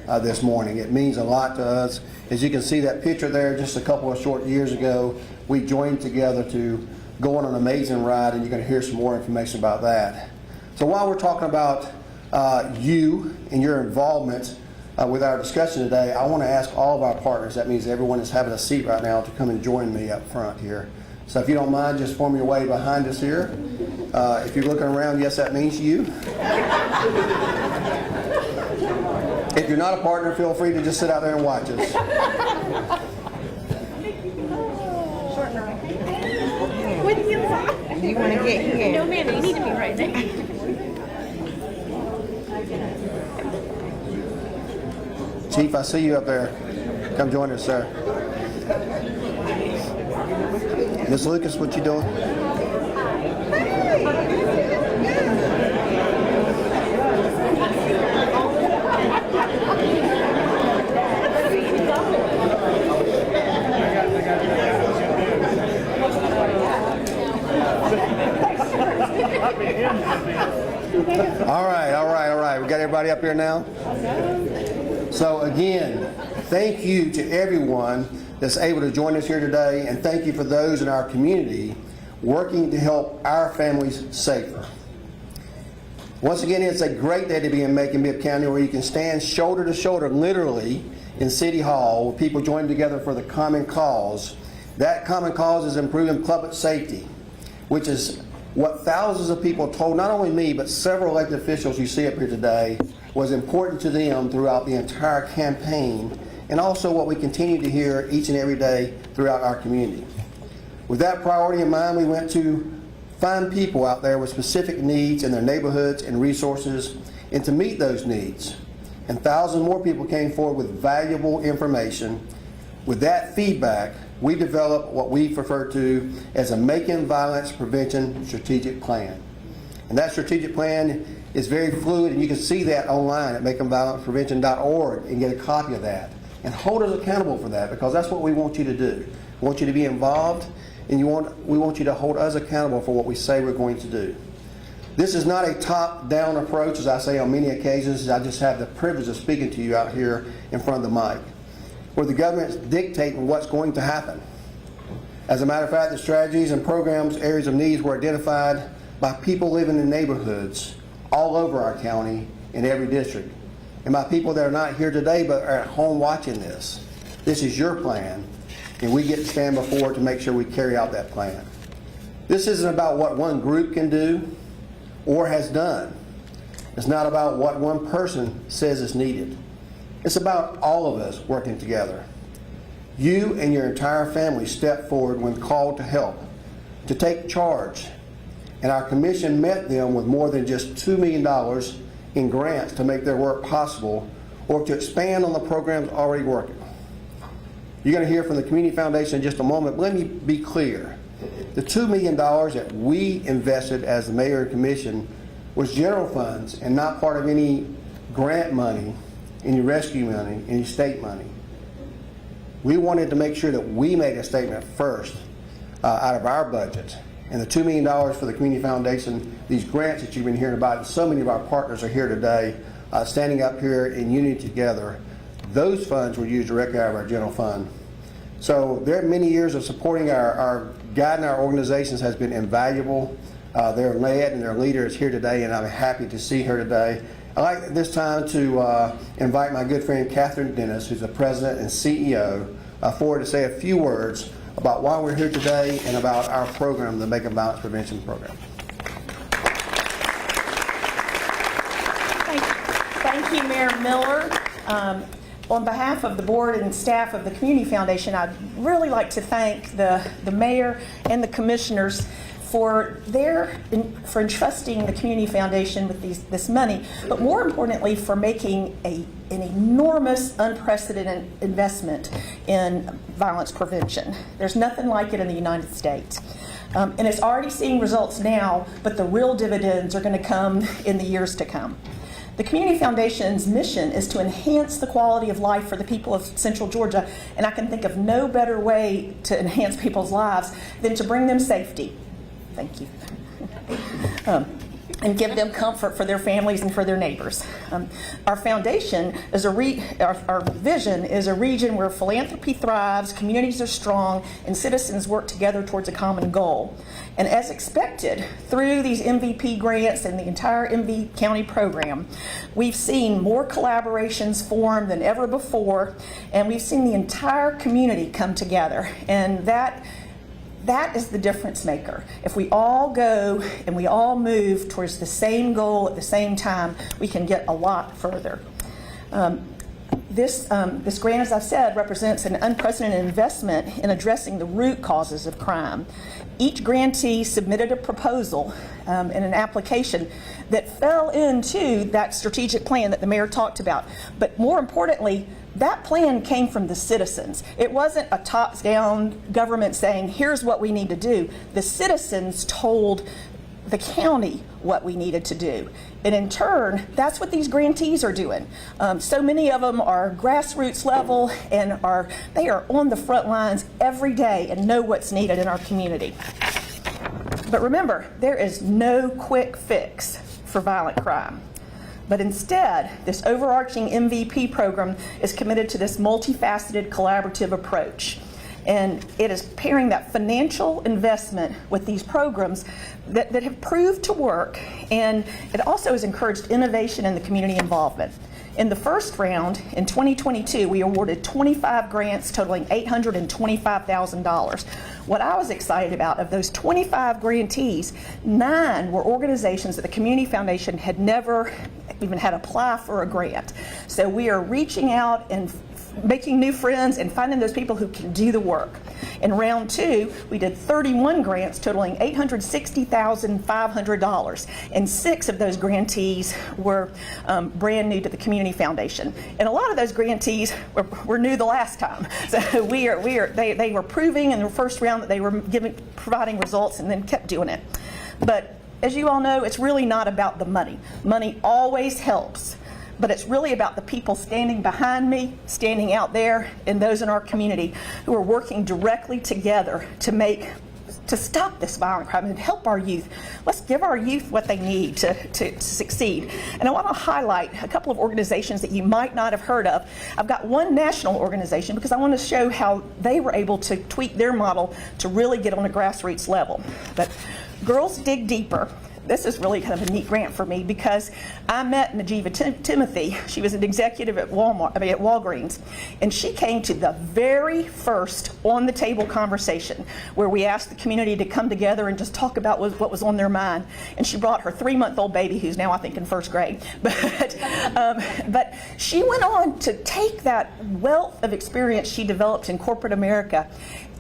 this morning. It means a lot to us. As you can see that picture there, just a couple of short years ago, we joined together to go on an amazing ride, and you're going to hear some more information about that. So while we're talking about you and your involvement with our discussion today, I want to ask all of our partners, that means everyone is having a seat right now, to come and join me up front here. So if you don't mind, just form your way behind us here. If you're looking around, yes, that means you. If you're not a partner, feel free to just sit out there and watch us. What do you want to get here? No, ma'am, you need to be right there. Chief, I see you up there. Come join us, sir. Ms. Lucas, what you doing? All right. We got everybody up here now? So again, thank you to everyone that's able to join us here today, and thank you for those in our community working to help our families safer. Once again, it's a great day to be in Macon-Bibb County, where you can stand shoulder to shoulder, literally, in City Hall, with people joining together for the common cause. That common cause is improving public safety, which is what thousands of people told not only me, but several elected officials you see up here today was important to them throughout the entire campaign, and also what we continue to hear each and every day throughout our community. With that priority in mind, we went to find people out there with specific needs in their neighborhoods and resources, and to meet those needs. And thousands more people came forward with valuable information. With that feedback, we developed what we refer to as a Macon Violence Prevention strategic plan. And that strategic plan is very fluid, and you can see that online at maconviolenceprevention.org and get a copy of that. And hold us accountable for that, because that's what we want you to do. We want you to be involved, and we want you to hold us accountable for what we say we're going to do. This is not a top-down approach, as I say on many occasions. I just have the privilege of speaking to you out here in front of the mic, where the government's dictating what's going to happen. As a matter of fact, the strategies and programs, areas of needs were identified by people living in neighborhoods all over our county in every district. And by people that are not here today but are at home watching this. This is your plan, and we get to stand before it to make sure we carry out that plan. This isn't about what one group can do or has done. It's not about what one person says is needed. It's about all of us working together. You and your entire family stepped forward when called to help, to take charge. And our commission met them with more than just $2 million in grants to make their work possible, or to expand on the programs already working. You're going to hear from the Community Foundation in just a moment, but let me be clear. The $2 million that we invested as the mayor and commission was general funds and not part of any grant money, any rescue money, any state money. We wanted to make sure that we made a statement first out of our budget. And the $2 million for the Community Foundation, these grants that you've been hearing about, and so many of our partners are here today, standing up here in unity together, those funds were used directly out of our general fund. So their many years of supporting our guiding our organizations has been invaluable. Their led and their leader is here today, and I'm happy to see her today. I'd like at this time to invite my good friend Catherine Dennis, who's the president and CEO, forward to say a few words about why we're here today and about our program, the Macon Violence Prevention Program. Thank you, Mayor Miller. On behalf of the board and staff of the Community Foundation, I'd really like to thank the mayor and the commissioners for entrusting the Community Foundation with this money, but more importantly for making an enormous, unprecedented investment in violence prevention. There's nothing like it in the United States. And it's already seeing results now, but the real dividends are going to come in the years to come. The Community Foundation's mission is to enhance the quality of life for the people of Central Georgia, and I can think of no better way to enhance people's lives than to bring them safety. Thank you. and give them comfort for their families and for their neighbors. Our foundation is our vision is a region where philanthropy thrives, communities are strong, and citizens work together towards a common goal. And as expected, through these MVP grants and the entire MV County program, we've seen more collaborations form than ever before, and we've seen the entire community come together. And that is the difference maker. If we all go and we all move towards the same goal at the same time, we can get a lot further. This grant, as I've said, represents an unprecedented investment in addressing the root causes of crime. Each grantee submitted a proposal and an application that fell into that strategic plan that the mayor talked about. But more importantly, that plan came from the citizens. It wasn't a top-down government saying, here's what we need to do. The citizens told the county what we needed to do. And in turn, that's what these grantees are doing. So many of them are grassroots level and they are on the front lines every day and know what's needed in our community. But remember, there is no quick fix for violent crime. But instead, this overarching MVP program is committed to this multifaceted collaborative approach. And it is pairing that financial investment with these programs that have proved to work, and it also has encouraged innovation and the community involvement. In the first round, in 2022, we awarded 25 grants totaling $825,000. What I was excited about, of those 25 grantees, 9 were organizations that the Community Foundation had never even had apply for a grant. So we are reaching out and making new friends and finding those people who can do the work. In round 2, we did 31 grants totaling $860,500, and 6 of those grantees were brand new to the Community Foundation. And a lot of those grantees were new the last time. So they were proving in the first round that they were providing results and then kept doing it. But as you all know, it's really not about the money. Money always helps. But it's really about the people standing behind me, standing out there, and those in our community who are working directly together to stop this violent crime and help our youth. Let's give our youth what they need to succeed. And I want to highlight a couple of organizations that you might not have heard of. I've got one national organization because I want to show how they were able to tweak their model to really get on a grassroots level. But Girls Dig Deeper. This is really kind of a neat grant for me because I met Najiva Timothy. She was an executive at Walgreens, and she came to the very first on-the-table conversation where we asked the community to come together and just talk about what was on their mind. And she brought her 3-month-old baby, who's now I think in first grade. But she went on to take that wealth of experience she developed in corporate America.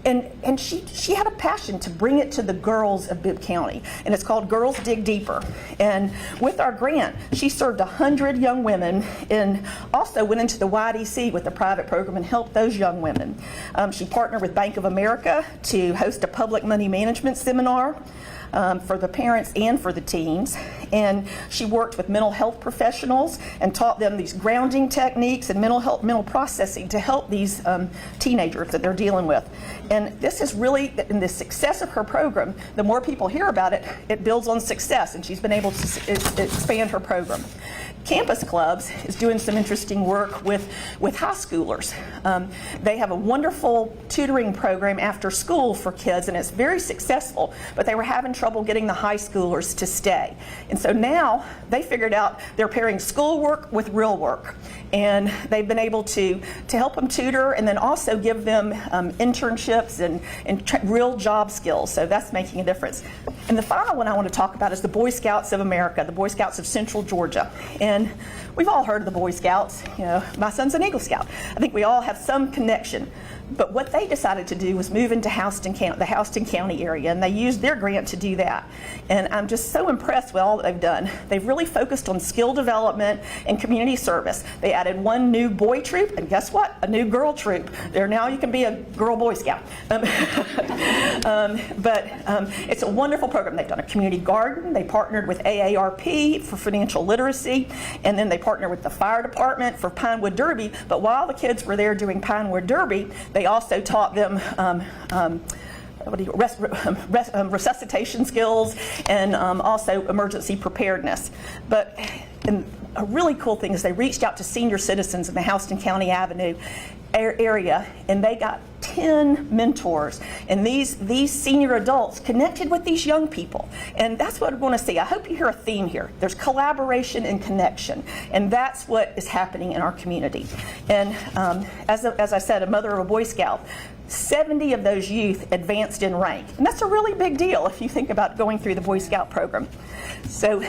And she had a passion to bring it to the girls of Bibb County, and it's called Girls Dig Deeper. And with our grant, she served 100 young women and also went into the YDC with the private program and helped those young women. She partnered with Bank of America to host a public money management seminar for the parents and for the teens. And she worked with mental health professionals and taught them these grounding techniques and mental processing to help these teenagers that they're dealing with. And this is really, in the success of her program, the more people hear about it, it builds on success, and she's been able to expand her program. Campus Clubs is doing some interesting work with high schoolers. They have a wonderful tutoring program after school for kids, and it's very successful, but they were having trouble getting the high schoolers to stay. And so now they figured out they're pairing schoolwork with real work, and they've been able to help them tutor and then also give them internships and real job skills. So that's making a difference. And the final one I want to talk about is the Boy Scouts of America, the Boy Scouts of Central Georgia. And we've all heard of the Boy Scouts. You know, my son's an Eagle Scout. I think we all have some connection. But what they decided to do was move into Houston County, the Houston County area, and they used their grant to do that. And I'm just so impressed with all that they've done. They've really focused on skill development and community service. They added one new boy troop, and guess what? A new girl troop. There now you can be a girl Boy Scout. But it's a wonderful program. They've done a community garden. They partnered with AARP for financial literacy, and then they partnered with the fire department for Pinewood Derby. But while the kids were there doing Pinewood Derby, they also taught them resuscitation skills, and also emergency preparedness. But and a really cool thing is they reached out to senior citizens in the Houston County Avenue area, and they got 10 mentors, and these senior adults connected with these young people, and that's what we're going to see. I hope you hear a theme here. There's collaboration and connection, and that's what is happening in our community. And as I said, a mother of a Boy Scout, 70 of those youth advanced in rank, and that's a really big deal if you think about going through the Boy Scout program. So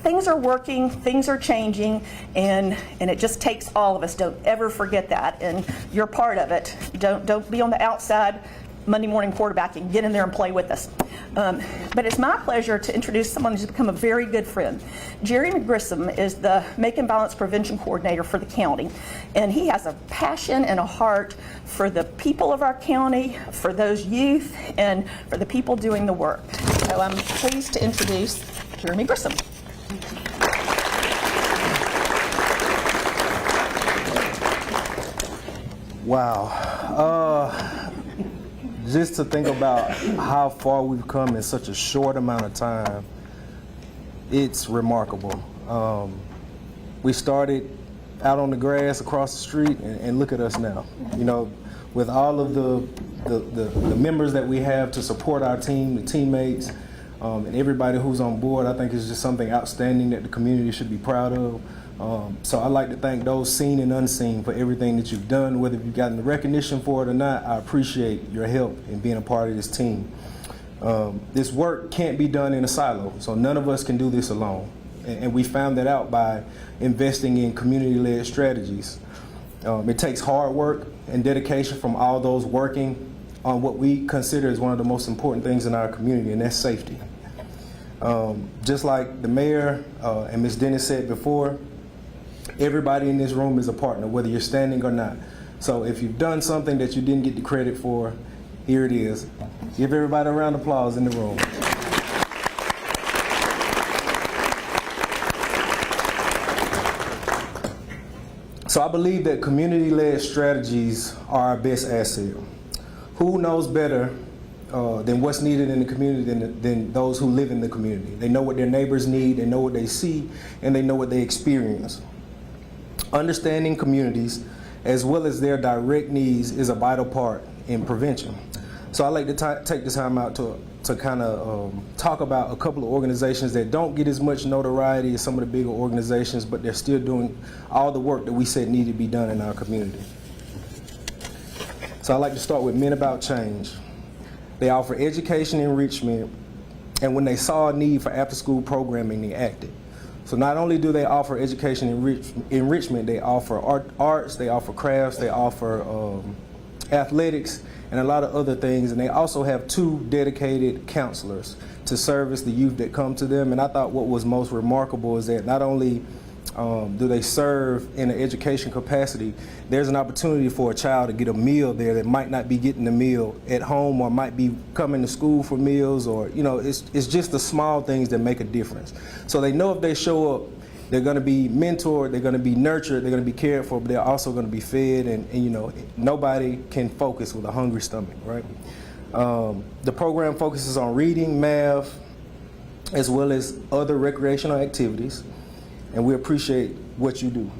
things are working, things are changing, and it just takes all of us. Don't ever forget that, and you're part of it. Don't be on the outside Monday morning quarterbacking. Get in there and play with us. But it's my pleasure to introduce someone who's become a very good friend. Jerry McGrissom is the Macon Violence Prevention Coordinator for the county, and he has a passion and a heart for the people of our county, for those youth, and for the people doing the work. So I'm pleased to introduce Jerry McGrissom. Wow. Just to think about how far we've come in such a short amount of time, it's remarkable. We started out on the grass across the street, and look at us now. You know, with all of the members that we have to support our team, the teammates, and everybody who's on board, I think it's just something outstanding that the community should be proud of. So I'd like to thank those seen and unseen for everything that you've done. Whether you've gotten the recognition for it or not, I appreciate your help in being a part of this team. This work can't be done in a silo, so none of us can do this alone. And we found that out by investing in community-led strategies. It takes hard work and dedication from all those working on what we consider as one of the most important things in our community, and that's safety. Just like the mayor and Ms. Dennis said before, everybody in this room is a partner, whether you're standing or not. So if you've done something that you didn't get the credit for, here it is. Give everybody a round of applause in the room. So I believe that community-led strategies are our best asset. Who knows better than what's needed in the community than those who live in the community? They know what their neighbors need, they know what they see, and they know what they experience. Understanding communities as well as their direct needs is a vital part in prevention. So I'd like to take this time out to kind of talk about a couple of organizations that don't get as much notoriety as some of the bigger organizations, but they're still doing all the work that we said needed to be done in our community. So I'd like to start with Men About Change. They offer education enrichment, and when they saw a need for after-school programming, they acted. So not only do they offer education enrichment, they offer arts, they offer crafts, they offer athletics, and a lot of other things. And they also have 2 dedicated counselors to service the youth that come to them. And I thought what was most remarkable is that not only do they serve in an education capacity, there's an opportunity for a child to get a meal there that might not be getting the meal at home, or might be coming to school for meals, or, you know, it's just the small things that make a difference. So they know if they show up, they're going to be mentored, they're going to be nurtured, they're going to be cared for, but they're also going to be fed, and you know, nobody can focus with a hungry stomach, right? The program focuses on reading, math, as well as other recreational activities. And we appreciate what you do.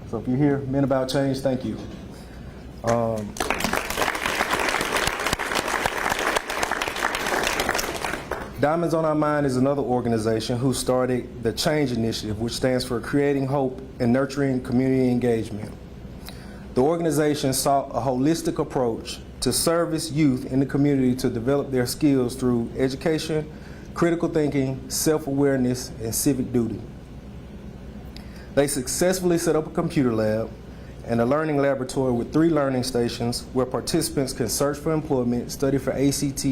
So if you're here, Men About Change, thank you. Diamonds on Our Mind is another organization who started the Change Initiative, which stands for Creating Hope and Nurturing Community Engagement. The organization sought a holistic approach to service youth in the community to develop their skills through education, critical thinking, self-awareness, and civic duty. They successfully set up a computer lab and a learning laboratory with 3 learning stations where participants can search for employment, study for ACT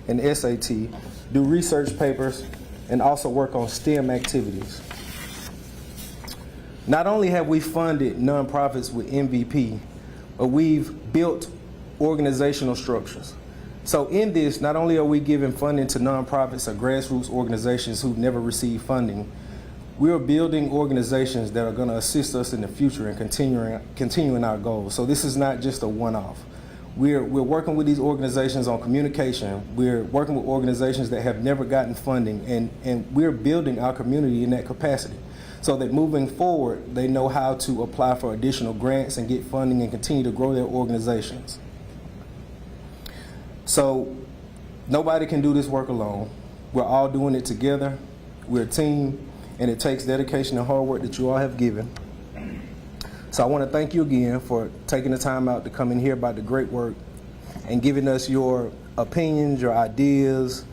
and SAT, do research papers, and also work on STEM activities. Not only have we funded nonprofits with MVP, but we've built organizational structures. So in this, not only are we giving funding to nonprofits or grassroots organizations who've never received funding, we are building organizations that are going to assist us in the future in continuing our goals. So this is not just a one-off. We're working with these organizations on communication. We're working with organizations that have never gotten funding, and we're building our community in that capacity so that moving forward, they know how to apply for additional grants and get funding and continue to grow their organizations. So nobody can do this work alone. We're all doing it together. We're a team, and it takes dedication and hard work that you all have given. So I want to thank you again for taking the time out to come and hear about the great work and giving us your opinions, your ideas.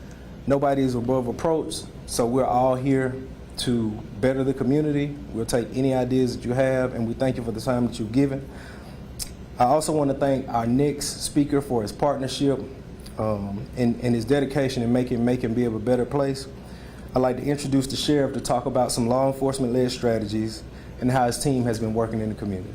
Nobody is above reproach, so we're all here to better the community. We'll take any ideas that you have, and we thank you for the time that you've given. I also want to thank our next speaker for his partnership and his dedication in making Macon-Bibb a better place. I'd like to introduce the sheriff to talk about some law enforcement-led strategies and how his team has been working in the community.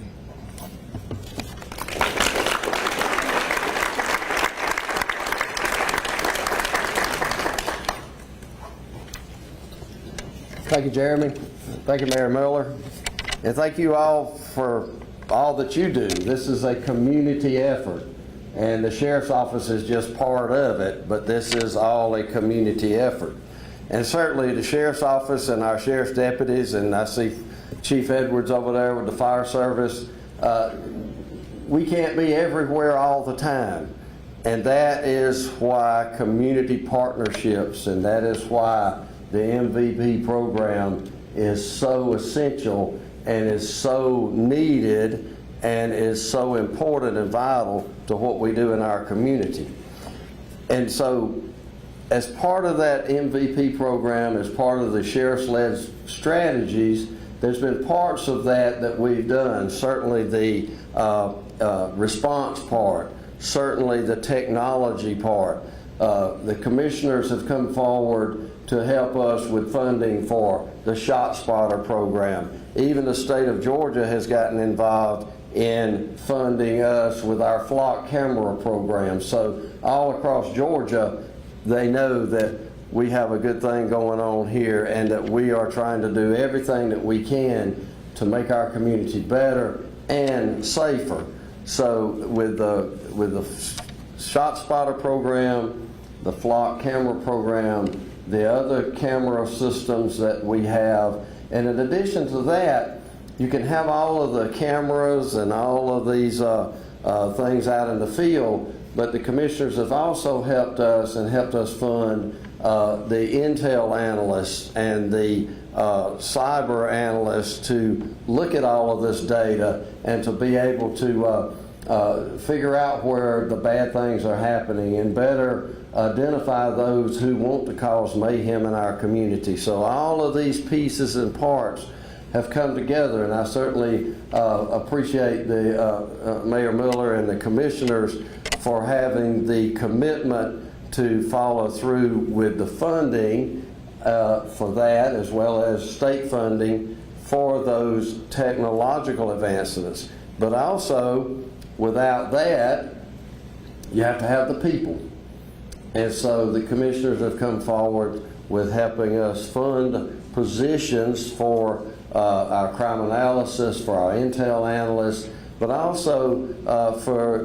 Thank you, Jeremy. Thank you, Mayor Miller. And thank you all for all that you do. This is a community effort, and the Sheriff's Office is just part of it, but this is all a community effort. And certainly the Sheriff's Office and our Sheriff's deputies, and I see Chief Edwards over there with the fire service, we can't be everywhere all the time. And that is why community partnerships, and that is why the MVP program is so essential and is so needed and is so important and vital to what we do in our community. And so as part of that MVP program, as part of the sheriff's-led strategies, there's been parts of that we've done. Certainly the response part, certainly the technology part. The commissioners have come forward to help us with funding for the ShotSpotter program. Even the state of Georgia has gotten involved in funding us with our flock camera program. So all across Georgia, they know that we have a good thing going on here and that we are trying to do everything that we can to make our community better and safer. So with the ShotSpotter program, the flock camera program, the other camera systems that we have, and in addition to that, you can have all of the cameras and all of these things out in the field, but the commissioners have also helped us and helped us fund the intel analysts and the cyber analysts to look at all of this data and to be able to figure out where the bad things are happening and better identify those who want to cause mayhem in our community. So all of these pieces and parts have come together, and I certainly appreciate the Mayor Miller and the commissioners for having the commitment to follow through with the funding for that, as well as state funding for those technological advancements. But also, without that, you have to have the people. And so the commissioners have come forward with helping us fund positions for our crime analysis, for our intel analysts, but also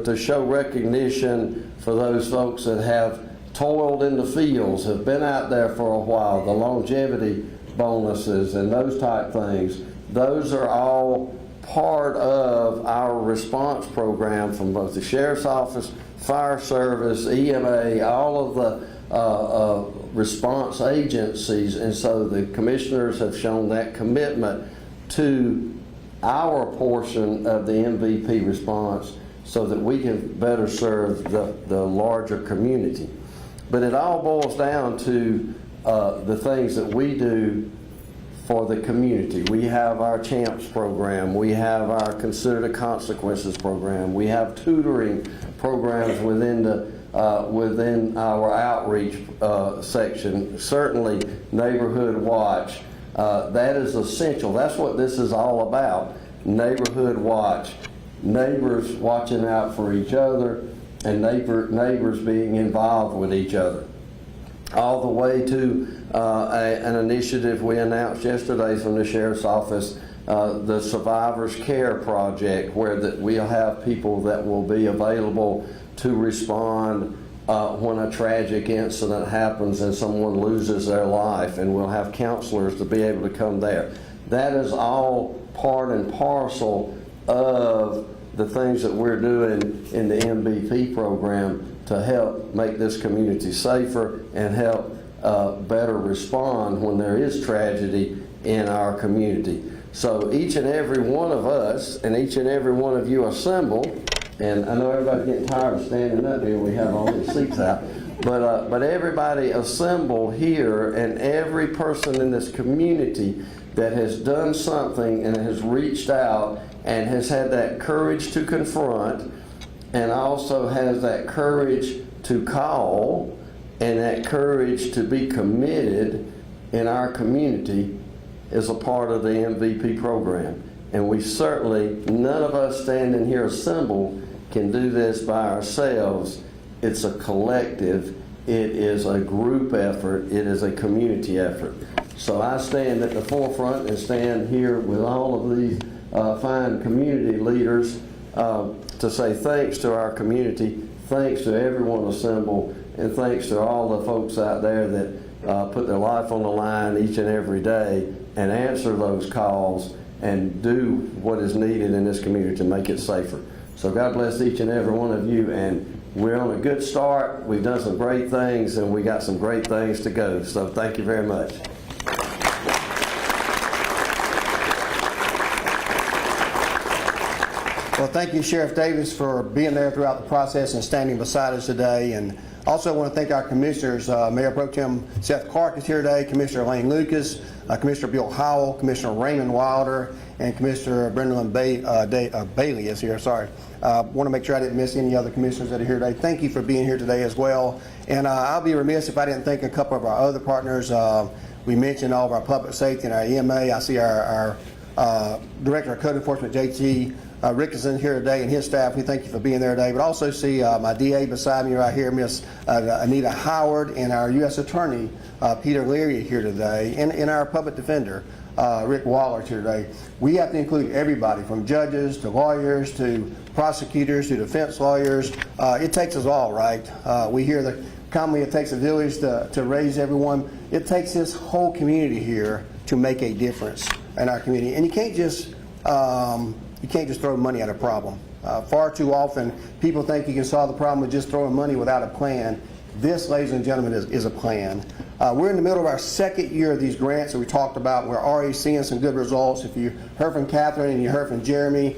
to show recognition for those folks that have toiled in the fields, have been out there for a while, the longevity bonuses and those type things. Those are all part of our response program from both the Sheriff's Office, Fire Service, EMA, all of the response agencies, and so the commissioners have shown that commitment to our portion of the MVP response so that we can better serve the larger community. But it all boils down to the things that we do for the community. We have our CHAMPS program, we have our Consider the Consequences program, we have tutoring programs within our outreach section, certainly Neighborhood Watch. That is essential. That's what this is all about. Neighborhood Watch, neighbors watching out for each other, and neighbors being involved with each other. All the way to an initiative we announced yesterday from the Sheriff's Office the Survivors Care Project, where we'll have people that will be available to respond when a tragic incident happens and someone loses their life, and we'll have counselors to be able to come there. That is all part and parcel of the things that we're doing in the MVP program to help make this community safer and help better respond when there is tragedy in our community. So each and every one of us and each and every one of you assemble, and I know everybody's getting tired of standing up here, we have all these seats out, but everybody assemble here, and every person in this community that has done something and has reached out and has had that courage to confront and also has that courage to call and that courage to be committed in our community is a part of the MVP program. And we certainly, none of us standing here assembled can do this by ourselves. It's a collective, it is a group effort, it is a community effort. So I stand at the forefront and stand here with all of these fine community leaders to say thanks to our community, thanks to everyone assembled, and thanks to all the folks out there that put their life on the line each and every day and answer those calls and do what is needed in this community to make it safer. So God bless each and every one of you, and we're on a good start. We've done some great things, and we got some great things to go. So thank you very much. Well, thank you, Sheriff Davis, for being there throughout the process and standing beside us today. And also want to thank our commissioners. Mayor Pro Tem Seth Clark is here today, Commissioner Lane Lucas, Commissioner Bill Howell, Commissioner Raymond Wilder, and Commissioner Brendan Bailey is here. Sorry. Want to make sure I didn't miss any other commissioners that are here today. Thank you for being here today as well. And I'll be remiss if I didn't thank a couple of our other partners. We mentioned all of our public safety and our EMA. I see our Director of Code Enforcement, J.T. Rickson, here today, and his staff. We thank you for being there today. But also see my DA beside me right here, Miss Anita Howard, and our U.S. Attorney, Peter Leary, here today, and our Public Defender, Rick Waller, here today. We have to include everybody, from judges to lawyers to prosecutors to defense lawyers. It takes us all, right? We hear commonly it takes a village to raise everyone. It takes this whole community here to make a difference in our community. And you can't just throw money at a problem. Far too often, people think you can solve the problem with just throwing money without a plan. This, ladies and gentlemen, is a plan. We're in the middle of our second year of these grants that we talked about. We're already seeing some good results. If you heard from Catherine and you heard from Jeremy,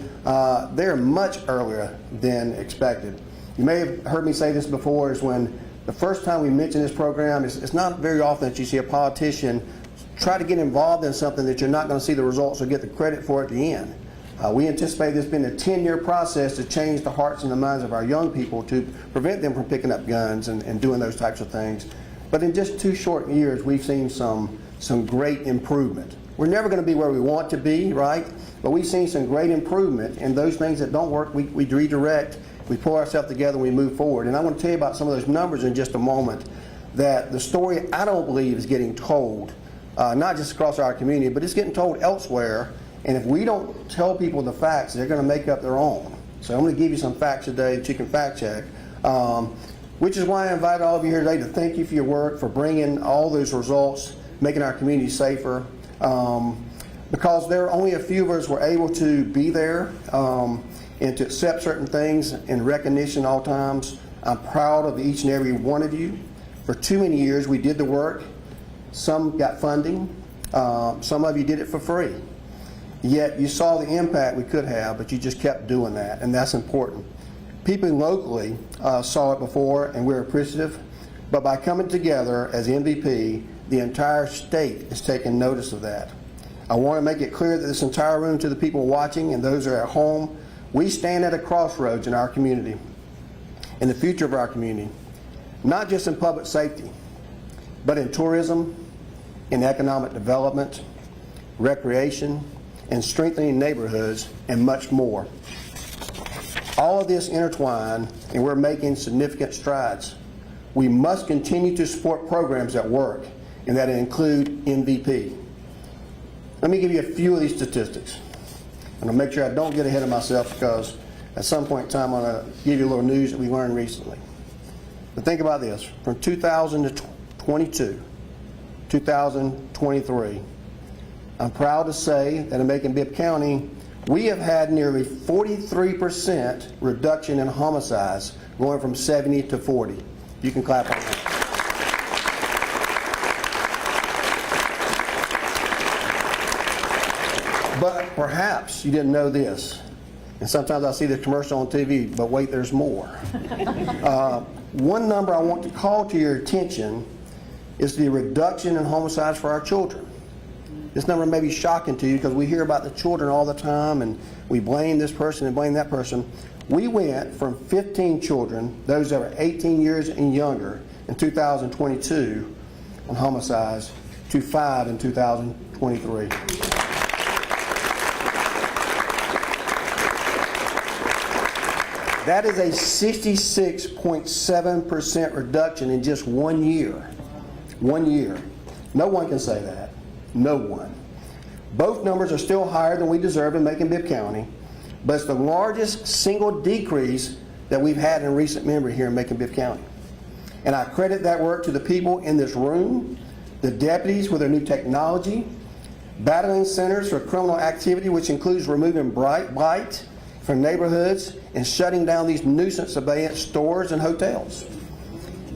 they're much earlier than expected. You may have heard me say this before, is when the first time we mention this program, it's not very often that you see a politician try to get involved in something that you're not going to see the results or get the credit for at the end. We anticipate this being a 10-year process to change the hearts and the minds of our young people to prevent them from picking up guns and doing those types of things. But in just 2 short years, we've seen some great improvement. We're never going to be where we want to be, right? But we've seen some great improvement, and those things that don't work, we redirect, we pull ourselves together, and we move forward. And I want to tell you about some of those numbers in just a moment, that the story, I don't believe, is getting told, not just across our community, but it's getting told elsewhere. And if we don't tell people the facts, they're going to make up their own. So I'm going to give you some facts today that you can fact check, which is why I invited all of you here today to thank you for your work, for bringing all those results, making our community safer. Because there are only a few of us who were able to be there and to accept certain things in recognition all times. I'm proud of each and every one of you. For too many years, we did the work. Some got funding. Some of you did it for free. Yet you saw the impact we could have, but you just kept doing that, and that's important. People locally saw it before, and we're appreciative. But by coming together as MVP, the entire state is taking notice of that. I want to make it clear that this entire room, to the people watching and those who are at home, we stand at a crossroads in our community, in the future of our community, not just in public safety, but in tourism, in economic development, recreation, and strengthening neighborhoods, and much more. All of this intertwined, and we're making significant strides. We must continue to support programs that work and that include MVP. Let me give you a few of these statistics. I'm going to make sure I don't get ahead of myself because at some point in time I'm going to give you a little news that we learned recently. But think about this. From 2022, 2023, I'm proud to say that in Macon-Bibb County, we have had nearly 43% reduction in homicides, going from 70 to 40. You can clap on that. But perhaps you didn't know this, and sometimes I see the commercial on TV, but wait, there's more. One number I want to call to your attention is the reduction in homicides for our children. This number may be shocking to you because we hear about the children all the time and we blame this person and blame that person. We went from 15 children, those that were 18 years and younger, in 2022 on homicides, to 5 in 2023. That is a 66.7% reduction in just 1 year. 1 year. No one can say that. No one. Both numbers are still higher than we deserve in Macon-Bibb County, but it's the largest single decrease that we've had in recent memory here in Macon-Bibb County. And I credit that work to the people in this room, the deputies with their new technology, battling centers for criminal activity, which includes removing blight from neighborhoods and shutting down these nuisance abeyance stores and hotels,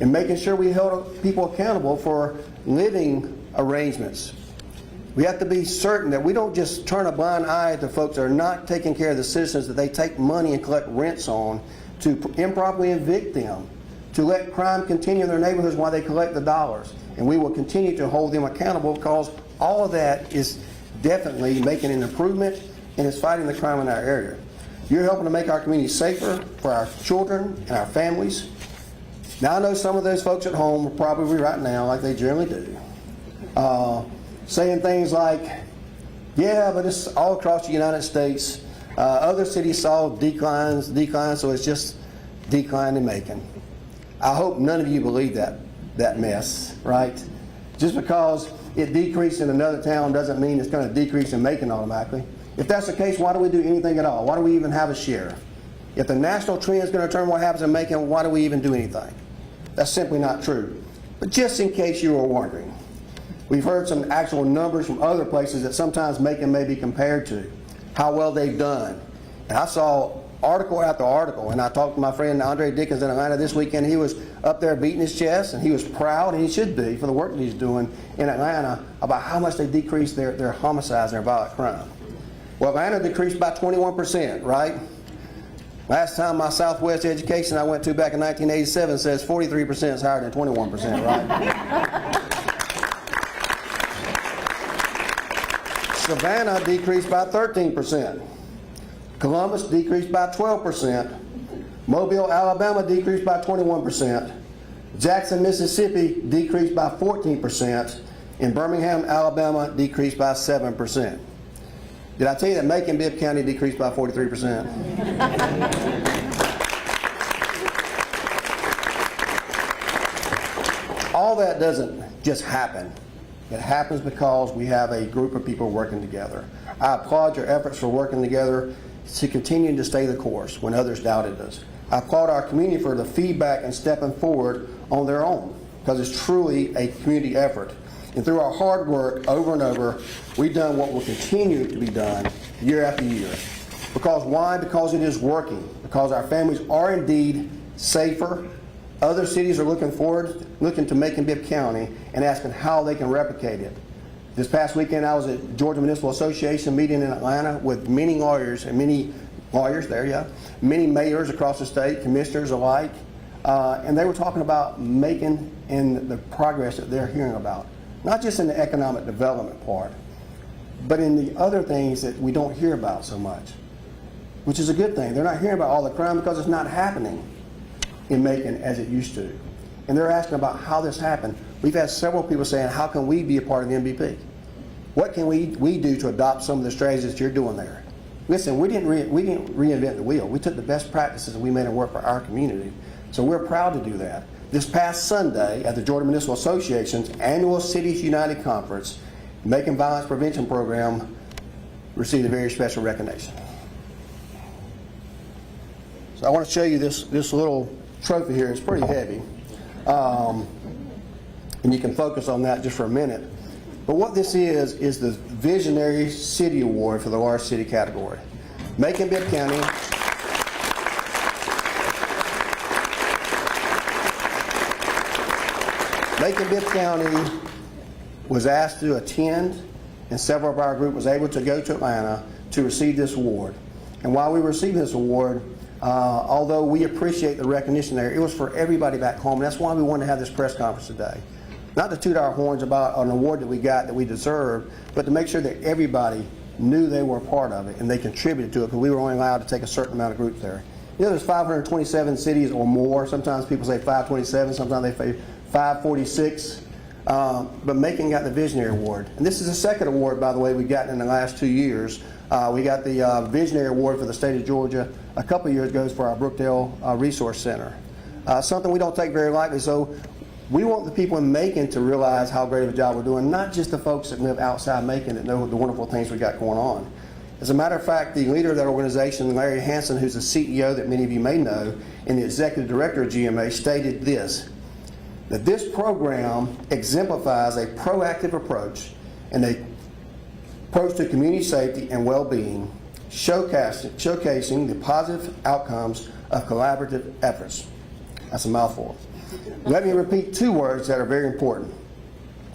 and making sure we held people accountable for living arrangements. We have to be certain that we don't just turn a blind eye to folks that are not taking care of the citizens that they take money and collect rents on, to improperly evict them, to let crime continue in their neighborhoods while they collect the dollars. And we will continue to hold them accountable because all of that is definitely making an improvement and is fighting the crime in our area. You're helping to make our community safer for our children and our families. Now, I know some of those folks at home are probably right now, like they generally do, saying things like, yeah, but it's all across the United States. Other cities saw declines, so it's just decline in Macon. I hope none of you believe that mess, right? Just because it decreased in another town doesn't mean it's going to decrease in Macon automatically. If that's the case, why do we do anything at all? Why do we even have a sheriff? If the national trend is going to determine what happens in Macon, why do we even do anything? That's simply not true. But just in case you were wondering, we've heard some actual numbers from other places that sometimes Macon may be compared to, how well they've done. And I saw article after article, and I talked to my friend Andre Dickens in Atlanta this weekend. He was up there beating his chest, and he was proud, and he should be, for the work that he's doing in Atlanta about how much they decreased their homicides and their violent crime. Well, Atlanta decreased by 21%, right? Last time my Southwest education I went to back in 1987 says 43% is higher than 21%, right? Savannah decreased by 13%. Columbus decreased by 12%. Mobile, Alabama decreased by 21%. Jackson, Mississippi decreased by 14%. And Birmingham, Alabama decreased by 7%. Did I tell you that Macon-Bibb County decreased by 43%? All that doesn't just happen. It happens because we have a group of people working together. I applaud your efforts for working together to continue to stay the course when others doubted us. I applaud our community for the feedback and stepping forward on their own, because it's truly a community effort. And through our hard work over and over, we've done what will continue to be done year after year. Because why? Because it is working. Because our families are indeed safer. Other cities are looking to Macon-Bibb County and asking how they can replicate it. This past weekend, I was at Georgia Municipal Association meeting in Atlanta with many lawyers and many mayors across the state, commissioners alike, and they were talking about Macon and the progress that they're hearing about. Not just in the economic development part, but in the other things that we don't hear about so much, which is a good thing. They're not hearing about all the crime because it's not happening in Macon as it used to. And they're asking about how this happened. We've had several people saying, how can we be a part of the MVP? What can we do to adopt some of the strategies that you're doing there? Listen, we didn't reinvent the wheel. We took the best practices and we made them work for our community. So we're proud to do that. This past Sunday at the Georgia Municipal Association's annual Cities United Conference, Macon Violence Prevention Program received a very special recognition. So I want to show you this little trophy here. It's pretty heavy. And you can focus on that just for a minute. But what this is the Visionary City Award for the large city category. Macon-Bibb County Macon-Bibb County was asked to attend, and several of our group was able to go to Atlanta to receive this award. And while we were receiving this award, although we appreciate the recognition there, it was for everybody back home. And that's why we wanted to have this press conference today. Not to toot our horns about an award that we got that we deserved, but to make sure that everybody knew they were a part of it and they contributed to it, because we were only allowed to take a certain amount of groups there. You know, there's 527 cities or more. Sometimes people say 527, sometimes they say 546. But Macon got the Visionary Award. And this is the second award, by the way, we've gotten in the last 2 years. We got the Visionary Award for the state of Georgia a couple of years ago for our Brookdale Resource Center. Something we don't take very lightly. So we want the people in Macon to realize how great of a job we're doing, not just the folks that live outside Macon that know the wonderful things we got going on. As a matter of fact, the leader of that organization, Larry Hansen, who's the CEO that many of you may know, and the executive director of GMA, stated this, that this program exemplifies a proactive approach and a approach to community safety and well-being, showcasing the positive outcomes of collaborative efforts. That's a mouthful. Let me repeat two words that are very important,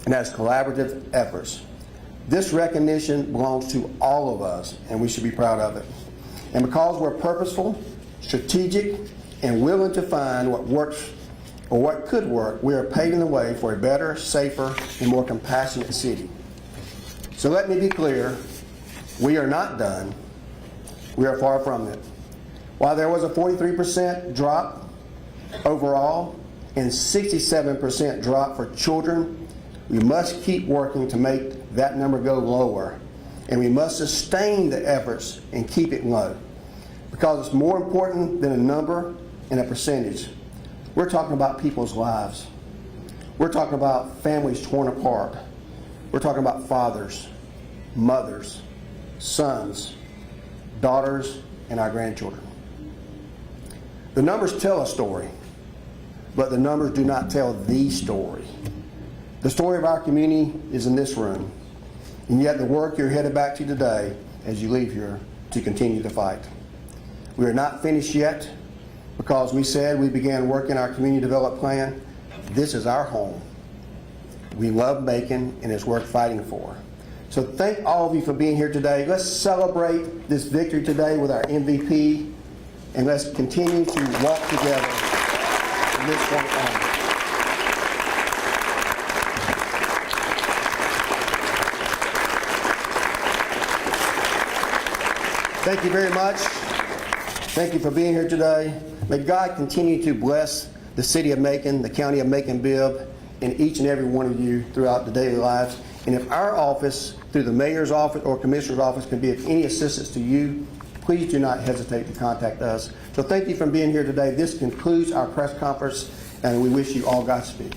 and that's collaborative efforts. This recognition belongs to all of us, and we should be proud of it. And because we're purposeful, strategic, and willing to find what works or what could work, we are paving the way for a better, safer, and more compassionate city. So let me be clear, we are not done. We are far from it. While there was a 43% drop overall and 67% drop for children, we must keep working to make that number go lower. And we must sustain the efforts and keep it low. Because it's more important than a number and a percentage. We're talking about people's lives. We're talking about families torn apart. We're talking about fathers, mothers, sons, daughters, and our grandchildren. The numbers tell a story, but the numbers do not tell the story. The story of our community is in this room, and yet the work you're headed back to today as you leave here to continue the fight. We are not finished yet because we said we began working our community development plan. This is our home. We love Macon and it's worth fighting for. So thank all of you for being here today. Let's celebrate this victory today with our MVP, and let's continue to walk together in this one honor. Thank you very much. Thank you for being here today. May God continue to bless the city of Macon, the county of Macon-Bibb, and each and every one of you throughout the daily lives. And if our office, through the mayor's office or commissioner's office, can be of any assistance to you, please do not hesitate to contact us. So thank you for being here today. This concludes our press conference, and we wish you all Godspeed.